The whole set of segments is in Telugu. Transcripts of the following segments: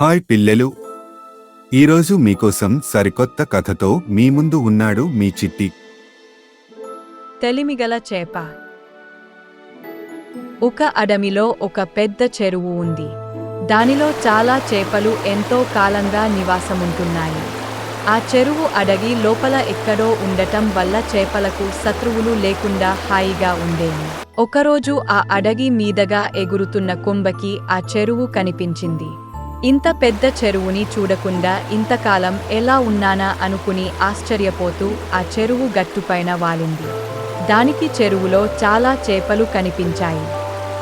హాయ్ పిల్లలు, ఈరోజు మీకోసం సరికొత్త కథతో మీ ముందు ఉన్నాడు మీ చిట్టి. తెలిమిగల చేప. ఒక అడవిలో ఒక పెద్ద చెరువు ఉంది. దానిలో చాలా చేపలు ఎంతో కాలంగా నివాసముంటున్నాయి. ఆ చెరువు అడవి లోపల ఎక్కడో ఉండటం వల్ల చేపలకు శత్రువులు లేకుండా హాయిగా ఉండేవి. ఒకరోజు ఆ అడవి మీదగా ఎగురుతున్న కొంబకి ఆ చెరువు కనిపించింది. ఇంత పెద్ద చెరువుని చూడకుండా ఇంతకాలం ఎలా ఉన్నానా అనుకుని ఆశ్చర్యపోతూ ఆ చెరువు గట్టుపైన వాలింది. దానికి చెరువులో చాలా చేపలు కనిపించాయి.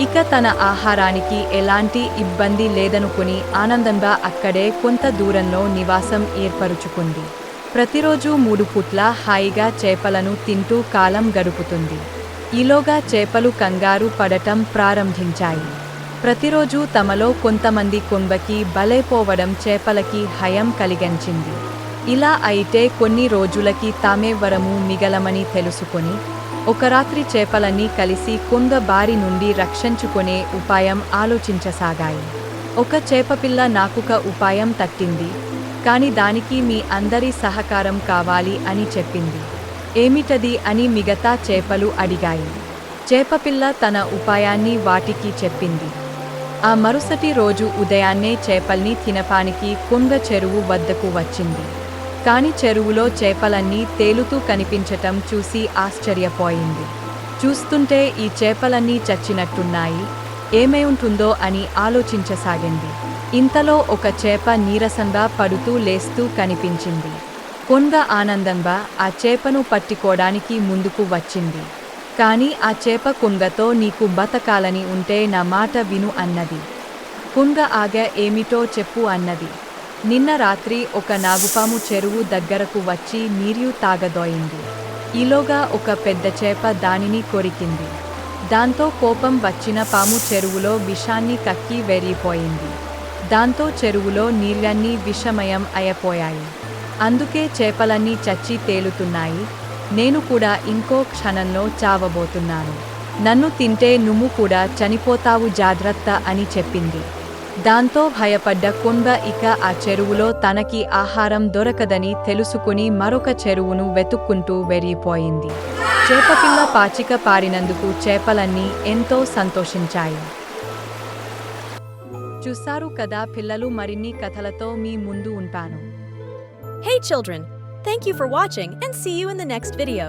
ఇక తన ఆహారానికి ఎలాంటి ఇబ్బంది లేదనుకుని ఆనందంగా అక్కడే కొంత దూరంలో నివాసం ఏర్పరుచుకుంది. ప్రతిరోజు 3 పూట్ల హాయిగా చేపలను తింటూ కాలం గడుపుతుంది. ఈలోగా చేపలు కంగారు పడటం ప్రారంభించాయి. ప్రతిరోజు తమలో కొంతమంది కొంబకి బలైపోవడం చేపలకి భయం కలిగించింది. ఇలా అయితే కొన్ని రోజులకి తామెవ్వరమూ మిగలమని తెలుసుకొని ఒక రాత్రి చేపలన్నీ కలిసి కొంగ బారి నుండి రక్షించుకునే ఉపాయం ఆలోచించసాగాయి. ఒక చేపపిల్ల నాకొక ఉపాయం తట్టింది, కాని దానికి మీ అందరి సహకారం కావాలి అని చెప్పింది. ఏమిటది అని మిగతా చేపలు అడిగాయి. చేపపిల్ల తన ఉపాయాన్ని వాటికి చెప్పింది. ఆ మరుసటి రోజు ఉదయాన్నే చేపల్ని తినపానికి కొంగ చెరువు వద్దకు వచ్చింది. కాని చెరువులో చేపలన్నీ తేలుతూ కనిపించటం చూసి ఆశ్చర్యపోయింది. చూస్తుంటే ఈ చేపలన్నీ చచ్చినట్టున్నాయి, ఏమై ఉంటుందో అని ఆలోచించసాగింది. ఇంతలో ఒక చేప నీరసంగా పడుతూ లేస్తూ కనిపించింది. కొంగ ఆనందంగా ఆ చేపను పట్టుకోడానికి ముందుకు వచ్చింది. కాని ఆ చేప కొంగతో నీకు బతకాలని ఉంటే నా మాట విను అన్నది. కొంగ ఆగా ఏమిటో చెప్పు అన్నది. నిన్న రాత్రి ఒక నాగుపాము చెరువు దగ్గరకు వచ్చి నీరు తాగదోయింది. ఈలోగా ఒక పెద్ద చేప దానిని కొరికింది. దాంతో కోపం వచ్చిన పాము చెరువులో విషాన్ని కక్కి వెర్రిపోయింది. దాంతో చెరువులో నీళ్ళన్నీ విషమయం అయిపోయాయి. అందుకే చేపలన్నీ చచ్చి తేలుతున్నాయి. నేను కూడా ఇంకో క్షణంలో చావబోతున్నాను. నన్ను తింటే నువ్వు కూడా చనిపోతావు, జాగ్రత్త అని చెప్పింది. దాంతో భయపడ్డ కొంగ ఇక ఆ చెరువులో తనకి ఆహారం దొరకదని తెలుసుకుని మరొక చెరువును వెతుక్కుంటూ వెర్రిపోయింది. చేపపిల్ల పాచిక పారినందుకు చేపలన్నీ ఎంతో సంతోషించాయి. చూసారు కదా పిల్లలు, మరిన్ని కథలతో మీ ముందు ఉంటాను. Hey children, thank you for watching and see you in the next video.